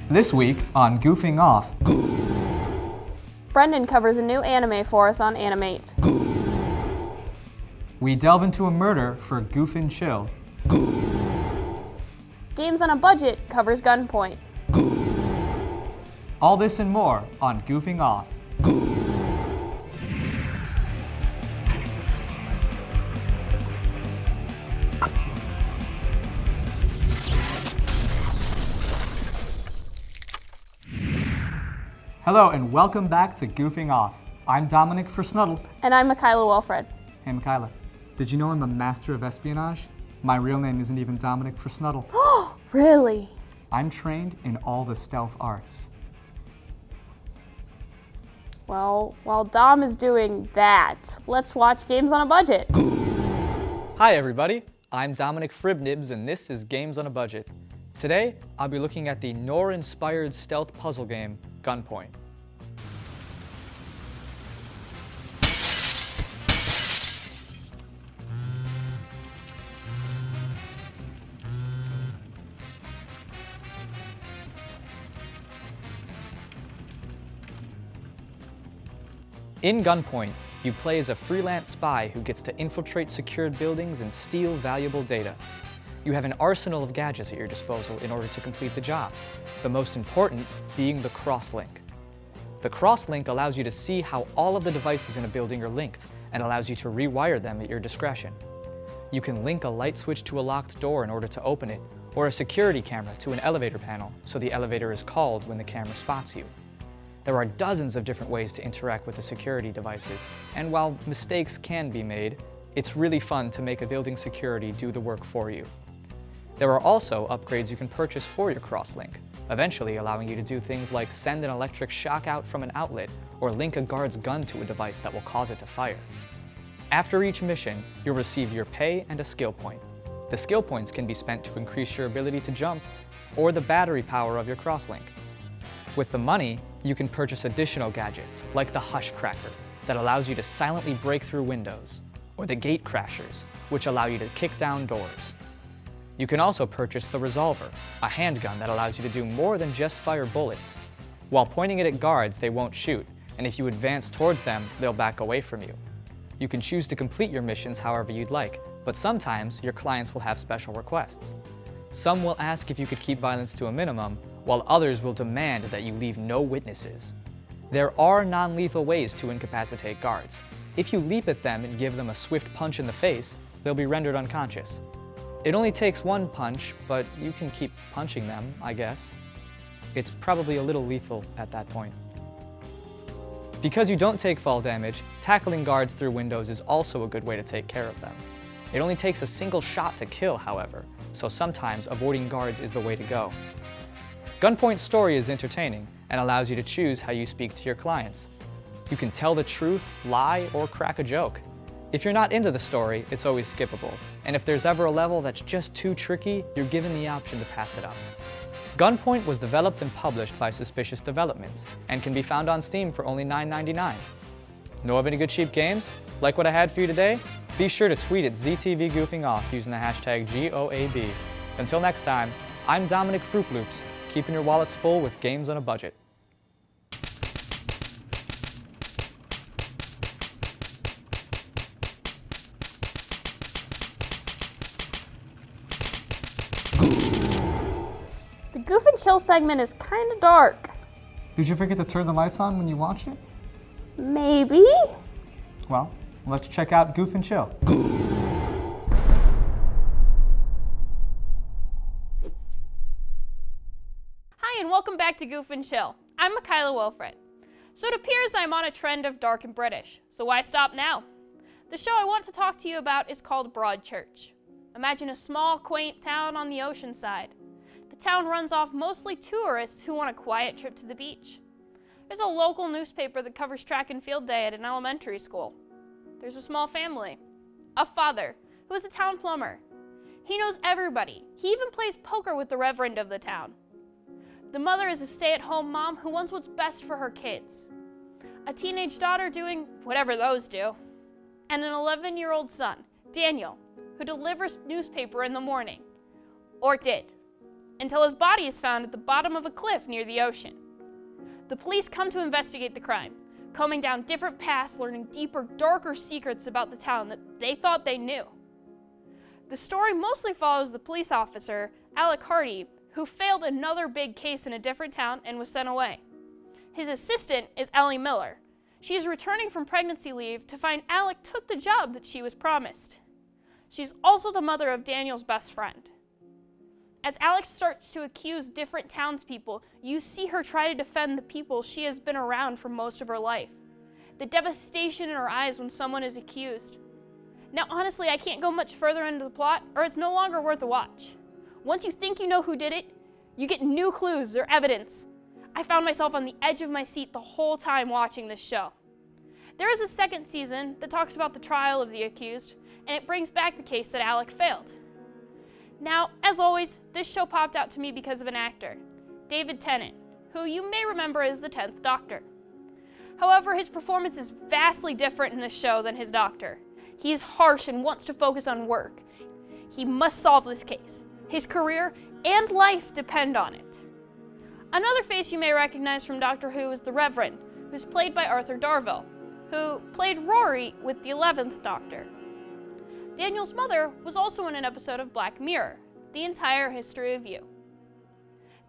This week on Goofing Off, Brendan covers a new anime for us on Animate. we delve into a murder for Goof and Chill. Games on a Budget covers Gunpoint. All this and more on Goofing Off. Hello and welcome back to Goofing Off. I'm Dominic Forsnuddle. And I'm Michaela Wilfred. Hey Michaela, did you know I'm a master of espionage? My real name isn't even Dominic Forsnuddle. Really? I'm trained in all the stealth arts. Well, while Dom is doing that, let's watch Games on a Budget. Hi everybody, I'm Dominic Fribnibs and this is Games on a Budget. Today, I'll be looking at the Nor-inspired stealth puzzle game, Gunpoint. In Gunpoint, you play as a freelance spy who gets to infiltrate secured buildings and steal valuable data. You have an arsenal of gadgets at your disposal in order to complete the jobs, the most important being the crosslink. The crosslink allows you to see how all of the devices in a building are linked and allows you to rewire them at your discretion. You can link a light switch to a locked door in order to open it, or a security camera to an elevator panel so the elevator is called when the camera spots you. There are dozens of different ways to interact with the security devices, and while mistakes can be made, it's really fun to make a building security do the work for you. There are also upgrades you can purchase for your crosslink, eventually allowing you to do things like send an electric shock out from an outlet or link a guard's gun to a device that will cause it to fire. After each mission, you'll receive your pay and a skill point. The skill points can be spent to increase your ability to jump or the battery power of your crosslink. With the money, you can purchase additional gadgets like the Hush Cracker that allows you to silently break through windows, or the Gate Crashers, which allow you to kick down doors. You can also purchase the Resolver, a handgun that allows you to do more than just fire bullets. While pointing it at guards, they won't shoot, and if you advance towards them, they'll back away from you. You can choose to complete your missions however you'd like, but sometimes your clients will have special requests. Some will ask if you could keep violence to a minimum, while others will demand that you leave no witnesses. There are non-lethal ways to incapacitate guards. If you leap at them and give them a swift punch in the face, they'll be rendered unconscious. It only takes one punch, but you can keep punching them, I guess. It's probably a little lethal at that point. Because you don't take fall damage, tackling guards through windows is also a good way to take care of them. It only takes a single shot to kill, however, so sometimes avoiding guards is the way to go. Gunpoint's story is entertaining and allows you to choose how you speak to your clients. You can tell the truth, lie, or crack a joke. If you're not into the story, it's always skippable, and if there's ever a level that's just too tricky, you're given the option to pass it up. Gunpoint was developed and published by Suspicious Developments, and can be found on Steam for only $9.99. Know of any good cheap games? Like what I had for you today? Be sure to tweet at ZTVGoofingOff using the hashtag GOAB. Until next time, I'm Dominic Fruitloops, keeping your wallets full with games on a budget. The Goof and Chill segment is kind of dark. Did you forget to turn the lights on when you watched it? Maybe? Well, let's check out Goof and Chill. Hi, and welcome back to Goof and Chill. I'm Michaela Wilfred. So it appears I'm on a trend of dark and British, so why stop now? The show I want to talk to you about is called Broadchurch. Imagine a small, quaint town on the ocean side. The town runs off mostly tourists who want a quiet trip to the beach. There's a local newspaper that covers track and field day at an elementary school. There's a small family. A father, who is a town plumber. He knows everybody. He even plays poker with the reverend of the town. The mother is a stay-at-home mom who wants what's best for her kids. A teenage daughter doing whatever those do. And an 11-year-old son, Daniel, who delivers newspaper in the morning. Or did. until his body is found at the bottom of a cliff near the ocean. The police come to investigate the crime, combing down different paths, learning deeper, darker secrets about the town that they thought they knew. The story mostly follows the police officer, Alec Hardy, who failed another big case in a different town and was sent away. His assistant is Ellie Miller. She is returning from pregnancy leave to find Alec took the job that she was promised. She's also the mother of Daniel's best friend. As Alex starts to accuse different townspeople, you see her try to defend the people she has been around for most of her life. The devastation in her eyes when someone is accused. Now honestly, I can't go much further into the plot, or it's no longer worth a watch. Once you think you know who did it, you get new clues or evidence. I found myself on the edge of my seat the whole time watching this show. There is a second season that talks about the trial of the accused, and it brings back the case that Alec failed. Now, as always, this show popped out to me because of an actor, David Tennant, who you may remember as the 10th Doctor. However, his performance is vastly different in this show than his Doctor. He is harsh and wants to focus on work. He must solve this case. His career and life depend on it. Another face you may recognize from Doctor Who is the Reverend, who's played by Arthur Darvill, who played Rory with the 11th Doctor. Daniel's mother was also in an episode of Black Mirror, The Entire History of You.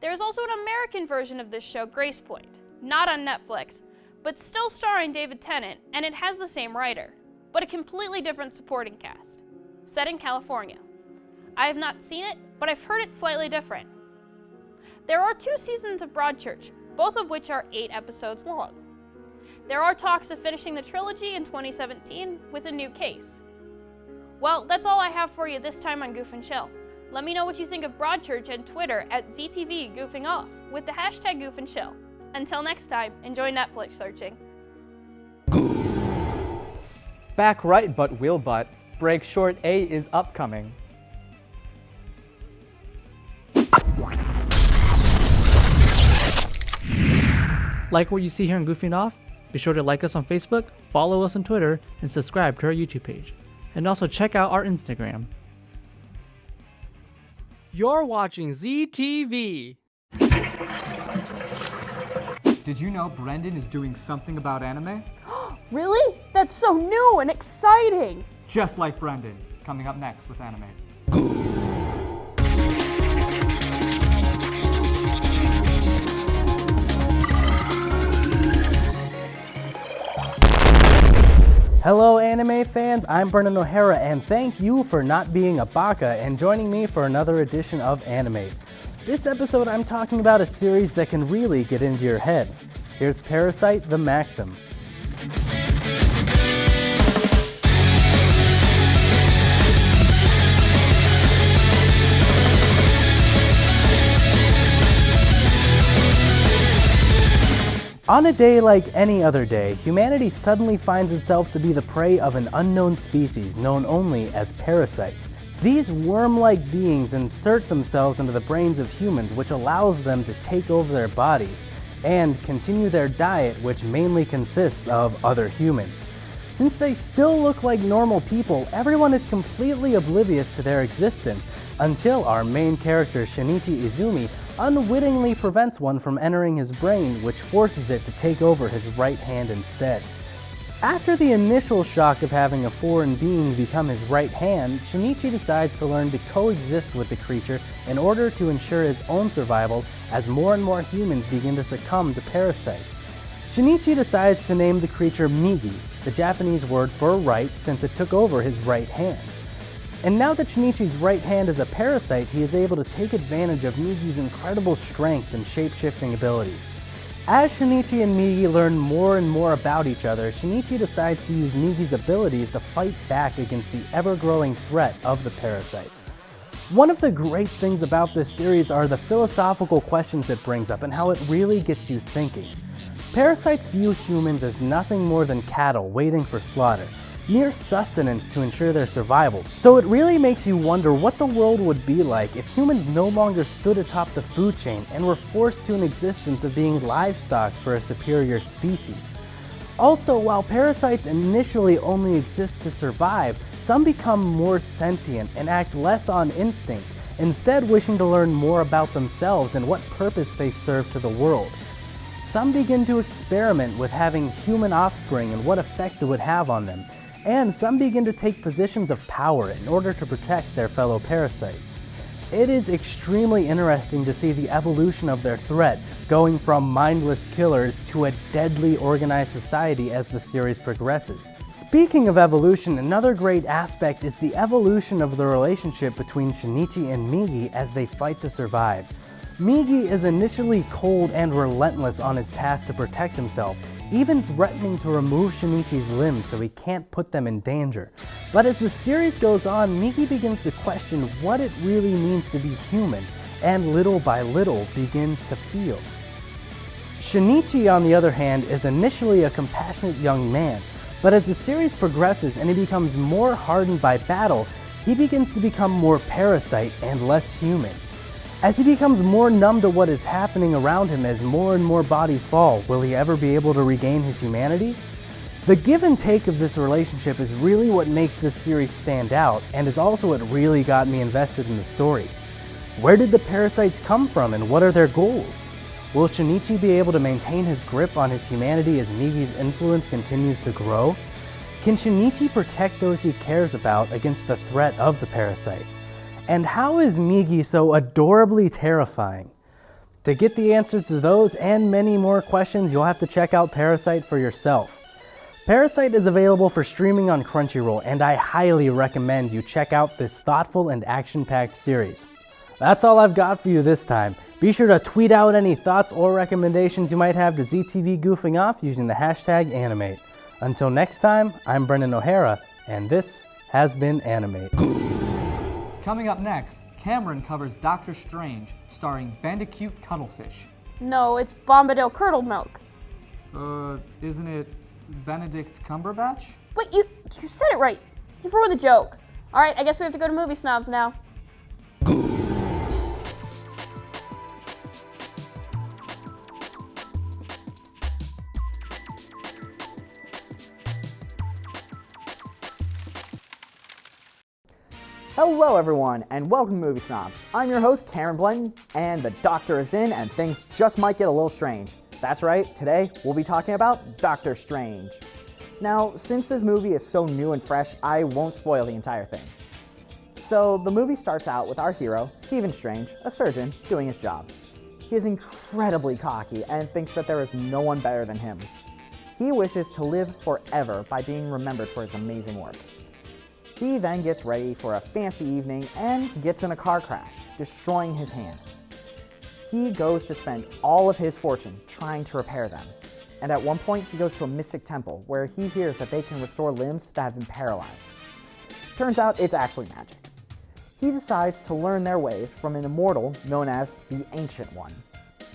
There is also an American version of this show, Grace Point, not on Netflix, but still starring David Tennant, and it has the same writer, but a completely different supporting cast, set in California. I have not seen it, but I've heard it's slightly different. There are 2 seasons of Broadchurch, both of which are 8 episodes long. There are talks of finishing the trilogy in 2017 with a new case. Well, that's all I have for you this time on Goof and Chill. Let me know what you think of Broadchurch and Twitter at ZTV Goofing Off with the hashtag Goof and Chill. Until next time, enjoy Netflix searching. Back right, but wheel butt. Break short A is upcoming. Like what you see here on Goofing Off? Be sure to like us on Facebook, follow us on Twitter, and subscribe to our YouTube page. And also check out our Instagram. You're watching ZTV. Did you know Brendan is doing something about anime? Really? That's so new and exciting! Just like Brendan. Coming up next with Anime. Hello anime fans, I'm Brendan O'Hara and thank you for not being a baka and joining me for another edition of Animate. This episode I'm talking about a series that can really get into your head. Here's Parasite the Maxim. On a day like any other day, humanity suddenly finds itself to be the prey of an unknown species known only as parasites. These worm-like beings insert themselves into the brains of humans, which allows them to take over their bodies and continue their diet, which mainly consists of other humans. Since they still look like normal people, everyone is completely oblivious to their existence until our main character Shinichi Izumi unwittingly prevents one from entering his brain, which forces it to take over his right hand instead. After the initial shock of having a foreign being become his right hand, Shinichi decides to learn to coexist with the creature in order to ensure his own survival as more and more humans begin to succumb to parasites. Shinichi decides to name the creature Migi, the Japanese word for right, since it took over his right hand. And now that Shinichi's right hand is a parasite, he is able to take advantage of Migi's incredible strength and shape-shifting abilities. As Shinichi and Migi learn more and more about each other, Shinichi decides to use Migi's abilities to fight back against the ever-growing threat of the parasites. One of the great things about this series are the philosophical questions it brings up and how it really gets you thinking. Parasites view humans as nothing more than cattle waiting for slaughter, mere sustenance to ensure their survival. So it really makes you wonder what the world would be like if humans no longer stood atop the food chain and were forced to an existence of being livestock for a superior species. Also, while parasites initially only exist to survive, some become more sentient and act less on instinct, instead wishing to learn more about themselves and what purpose they serve to the world. Some begin to experiment with having human offspring and what effects it would have on them, and some begin to take positions of power in order to protect their fellow parasites. It is extremely interesting to see the evolution of their threat, going from mindless killers to a deadly organized society as the series progresses. Speaking of evolution, another great aspect is the evolution of the relationship between Shinichi and Migi as they fight to survive. Migi is initially cold and relentless on his path to protect himself, even threatening to remove Shinichi's limbs so he can't put them in danger. But as the series goes on, Migi begins to question what it really means to be human, and little by little begins to feel. Shinichi, on the other hand, is initially a compassionate young man, but as the series progresses and he becomes more hardened by battle, he begins to become more parasite and less human. As he becomes more numb to what is happening around him as more and more bodies fall, will he ever be able to regain his humanity? The give and take of this relationship is really what makes this series stand out, and is also what really got me invested in the story. Where did the parasites come from and what are their goals? Will Shinichi be able to maintain his grip on his humanity as Migi's influence continues to grow? Can Shinichi protect those he cares about against the threat of the parasites? And how is Migi so adorably terrifying? To get the answers to those and many more questions, you'll have to check out Parasite for yourself. Parasite is available for streaming on Crunchyroll, and I highly recommend you check out this thoughtful and action-packed series. That's all I've got for you this time. Be sure to tweet out any thoughts or recommendations you might have to ZTV Goofing Off using the hashtag Animate. Until next time, I'm Brendan O'Hara, and this has been Animate. Coming up next, Cameron covers Doctor Strange, starring Bandicoot Cuttlefish. No, it's Bombadil Curdled Milk. Isn't it Benedict Cumberbatch? Wait, you said it right. You ruined the joke. All right, I guess we have to go to Movie Snobs now. Hello everyone, and welcome to Movie Snobs. I'm your host, Cameron Blanton, and the doctor is in, and things just might get a little strange. That's right, today we'll be talking about Doctor Strange. Now, since this movie is so new and fresh, I won't spoil the entire thing. So, the movie starts out with our hero, Stephen Strange, a surgeon, doing his job. He is incredibly cocky and thinks that there is no one better than him. He wishes to live forever by being remembered for his amazing work. He then gets ready for a fancy evening and gets in a car crash, destroying his hands. He goes to spend all of his fortune trying to repair them, and at one point he goes to a mystic temple where he hears that they can restore limbs that have been paralyzed. Turns out it's actually magic. He decides to learn their ways from an immortal known as the Ancient One.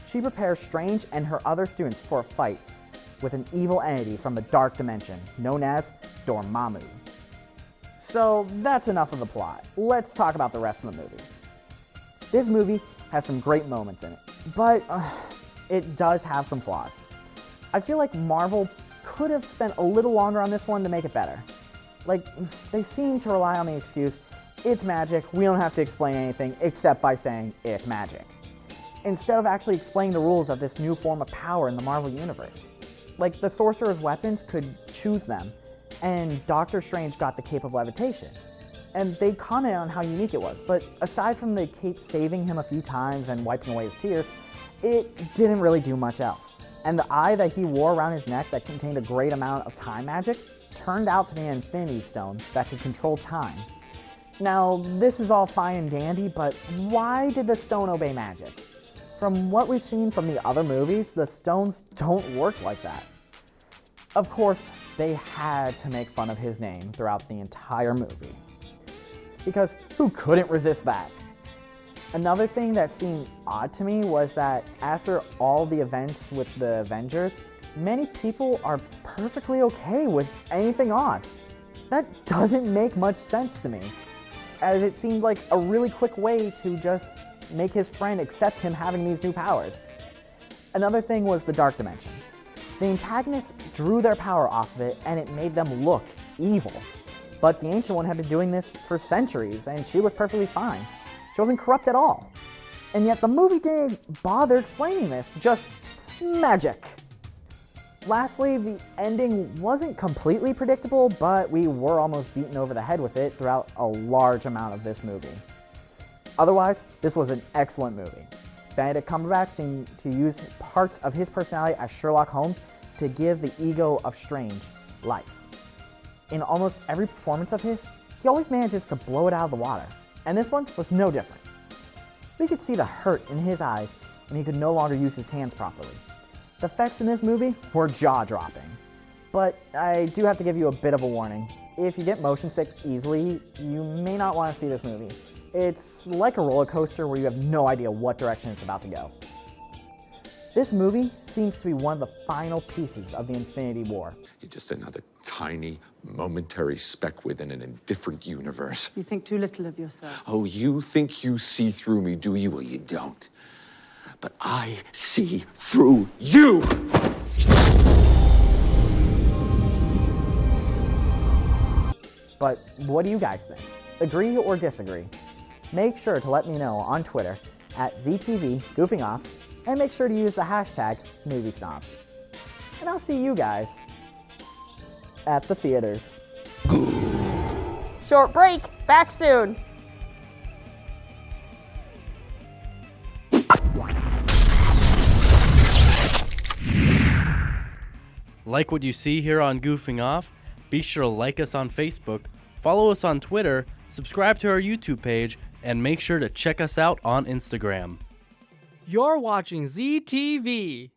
She prepares Strange and her other students for a fight with an evil entity from the dark dimension known as Dormammu. So that's enough of the plot. Let's talk about the rest of the movie. This movie has some great moments in it, but it does have some flaws. I feel like Marvel could have spent a little longer on this one to make it better. Like, they seem to rely on the excuse, it's magic, we don't have to explain anything except by saying it's magic, instead of actually explaining the rules of this new form of power in the Marvel Universe. Like, the Sorcerer's weapons could choose them, and Doctor Strange got the Cape of Levitation. And they commented on how unique it was, but aside from the cape saving him a few times and wiping away his tears, it didn't really do much else. And the eye that he wore around his neck that contained a great amount of time magic turned out to be an Infinity Stone that could control time. Now, this is all fine and dandy, but why did the stone obey magic? From what we've seen from the other movies, the stones don't work like that. Of course, they had to make fun of his name throughout the entire movie, because who couldn't resist that? Another thing that seemed odd to me was that after all the events with the Avengers, many people are perfectly okay with anything odd. That doesn't make much sense to me, as it seemed like a really quick way to just make his friend accept him having these new powers. Another thing was the Dark Dimension. The antagonists drew their power off of it, and it made them look evil. But the Ancient One had been doing this for centuries, and she looked perfectly fine. She wasn't corrupt at all. And yet the movie didn't bother explaining this, just magic. Lastly, the ending wasn't completely predictable, but we were almost beaten over the head with it throughout a large amount of this movie. Otherwise, this was an excellent movie. Benedict Cumberbatch seemed to use parts of his personality as Sherlock Holmes to give the ego of Strange life. In almost every performance of his, he always manages to blow it out of the water, and this one was no different. We could see the hurt in his eyes, and he could no longer use his hands properly. The effects in this movie were jaw-dropping, but I do have to give you a bit of a warning. If you get motion sick easily, you may not want to see this movie. It's like a roller coaster where you have no idea what direction it's about to go. This movie seems to be one of the final pieces of the Infinity War. You're just another tiny, momentary speck within an indifferent universe. You think too little of yourself. Oh, you think you see through me, do you? Well, you don't. But I see through you! But what do you guys think? Agree or disagree? Make sure to let me know on Twitter at ZTV Goofing Off, and make sure to use the hashtag MovieSnobs. And I'll see you guys at the theaters. Short break, back soon. Like what you see here on Goofing Off? Be sure to like us on Facebook, follow us on Twitter, subscribe to our YouTube page, and make sure to check us out on Instagram. You're watching ZTV.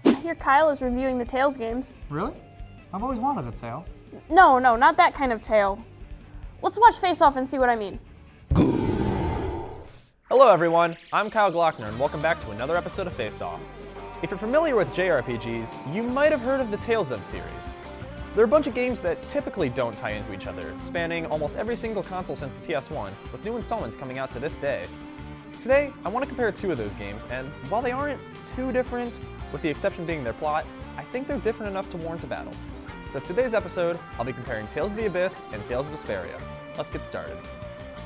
I hear Kyle is reviewing the Tails games. Really? I've always wanted a tail. No, not that kind of tail. Let's watch Face Off and see what I mean. Hello everyone, I'm Kyle Glockner and welcome back to another episode of Face Off. If you're familiar with JRPGs, you might have heard of the Tales of series. They're a bunch of games that typically don't tie into each other, spanning almost every single console since the PS1, with new installments coming out to this day. Today, I want to compare two of those games, and while they aren't too different, with the exception being their plot, I think they're different enough to warrant a battle. So for today's episode, I'll be comparing Tales of the Abyss and Tales of Vesperia. Let's get started.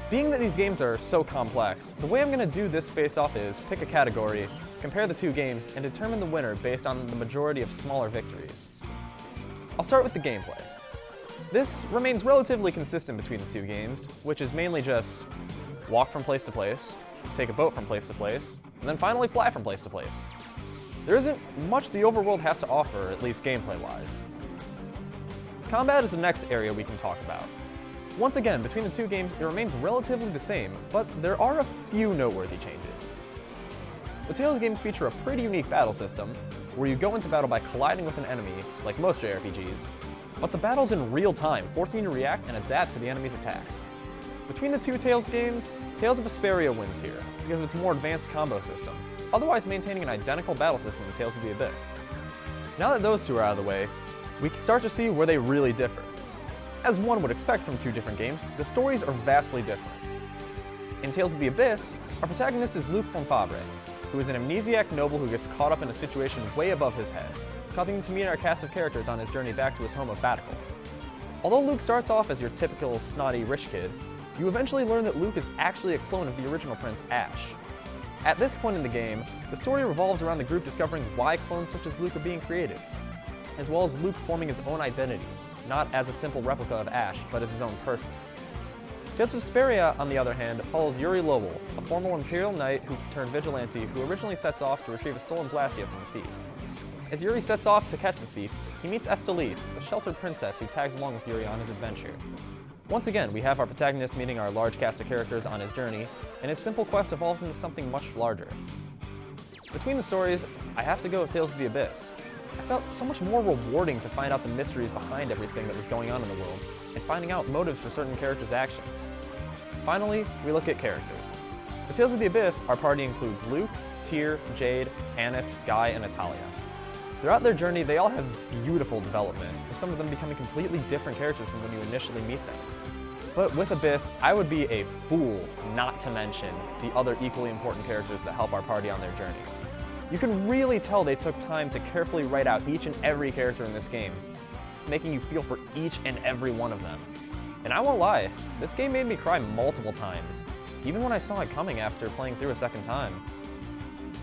Being that these games are so complex, the way I'm going to do this face-off is pick a category, compare the two games, and determine the winner based on the majority of smaller victories. I'll start with the gameplay. This remains relatively consistent between the two games, which is mainly just walk from place to place, take a boat from place to place, and then finally fly from place to place. There isn't much the overworld has to offer, at least gameplay-wise. Combat is the next area we can talk about. Once again, between the two games, it remains relatively the same, but there are a few noteworthy changes. The Tales games feature a pretty unique battle system, where you go into battle by colliding with an enemy, like most JRPGs, but the battle's in real time, forcing you to react and adapt to the enemy's attacks. Between the two Tales games, Tales of Vesperia wins here, because of its more advanced combo system, otherwise maintaining an identical battle system in Tales of the Abyss. Now that those two are out of the way, we can start to see where they really differ. As one would expect from two different games, the stories are vastly different. In Tales of the Abyss, our protagonist is Luc Fonfabre, who is an amnesiac noble who gets caught up in a situation way above his head, causing him to meet our cast of characters on his journey back to his home of Batical. Although Luke starts off as your typical snotty rich kid, you eventually learn that Luke is actually a clone of the original prince, Ash. At this point in the game, the story revolves around the group discovering why clones such as Luke are being created, as well as Luke forming his own identity, not as a simple replica of Ash, but as his own person. Tales of Vesperia, on the other hand, follows Yuri Lobel, a former Imperial knight who turned vigilante who originally sets off to retrieve a stolen glacia from a thief. As Yuri sets off to catch the thief, he meets Estelice, a sheltered princess who tags along with Yuri on his adventure. Once again, we have our protagonist meeting our large cast of characters on his journey, and his simple quest evolves into something much larger. Between the stories, I have to go with Tales of the Abyss. I felt so much more rewarding to find out the mysteries behind everything that was going on in the world, and finding out motives for certain characters' actions. Finally, we look at characters. For Tales of the Abyss, our party includes Luke, Tyr, Jade, Annis, Guy, and Natalia. Throughout their journey, they all have beautiful development, with some of them becoming completely different characters from when you initially meet them. But with Abyss, I would be a fool not to mention the other equally important characters that help our party on their journey. You can really tell they took time to carefully write out each and every character in this game, making you feel for each and every one of them. And I won't lie, this game made me cry multiple times, even when I saw it coming after playing through a second time.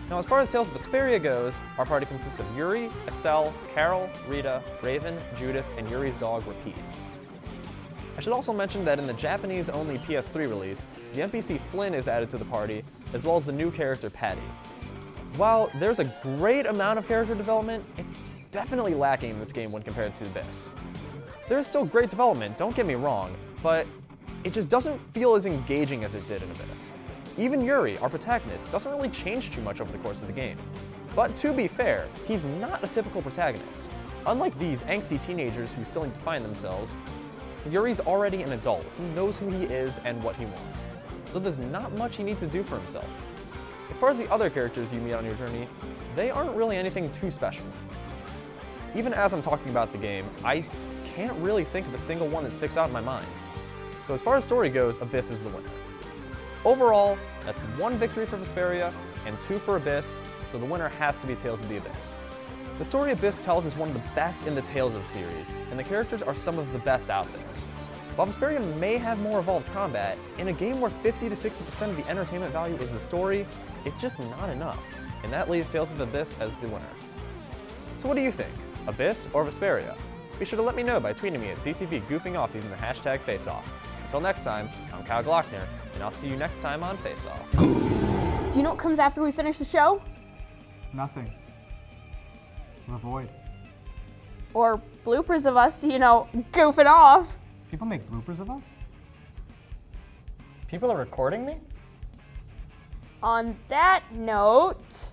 Now, as far as Tales of Vesperia goes, our party consists of Yuri, Estelle, Carol, Rita, Raven, Judith, and Yuri's dog, Repeat. I should also mention that in the Japanese-only PS3 release, the NPC Flynn is added to the party, as well as the new character Patty. While there's a great amount of character development, it's definitely lacking in this game when compared to Abyss. There's still great development, don't get me wrong, but it just doesn't feel as engaging as it did in Abyss. Even Yuri, our protagonist, doesn't really change too much over the course of the game. But to be fair, he's not a typical protagonist. Unlike these angsty teenagers who still need to find themselves, Yuri's already an adult who knows who he is and what he wants. So there's not much he needs to do for himself. As far as the other characters you meet on your journey, they aren't really anything too special. Even as I'm talking about the game, I can't really think of a single one that sticks out in my mind. So as far as story goes, Abyss is the winner. Overall, that's 1 victory for Vesperia and 2 for Abyss, so the winner has to be Tales of the Abyss. The story Abyss tells is one of the best in the Tales of series, and the characters are some of the best out there. While Vesperia may have more evolved combat, in a game where 50 to 60% of the entertainment value is the story, it's just not enough, and that leaves Tales of Abyss as the winner. So what do you think? Abyss or Vesperia? Be sure to let me know by tweeting me at ZTV Goofing Off using the hashtag FaceOff. Until next time, I'm Kyle Glockner, and I'll see you next time on Face Off. Do you know what comes after we finish the show? Nothing. The void. Or bloopers of us, goofing off. People make bloopers of us? People are recording me? On that note...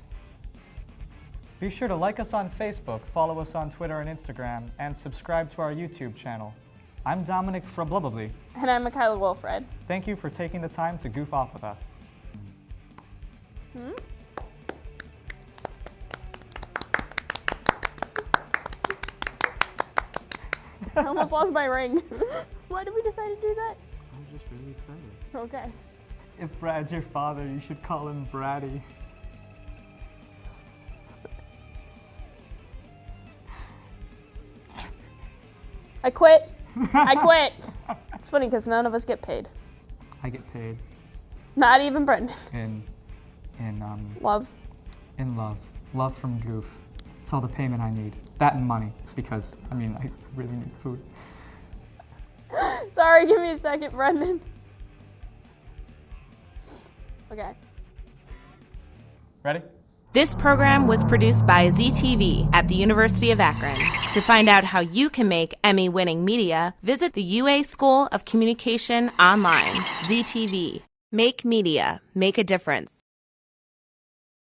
Be sure to like us on Facebook, follow us on Twitter and Instagram, and subscribe to our YouTube channel. I'm Dominic from Blubbably. And I'm Michaela Wilfred. Thank you for taking the time to goof off with us. I almost lost my ring. Why did we decide to do that? I was just really excited. Okay. If Brad's your father, you should call him Braddy. I quit. I quit. It's funny because none of us get paid. I get paid Not even Brendan. Love. In love. Love from Goof. It's all the payment I need. That and money, because, I really need food. Sorry, give me a second, Brendan. Okay. Ready? This program was produced by ZTV at the University of Akron. To find out how you can make Emmy-winning media, visit the UA School of Communication online. ZTV. Make media. Make a difference.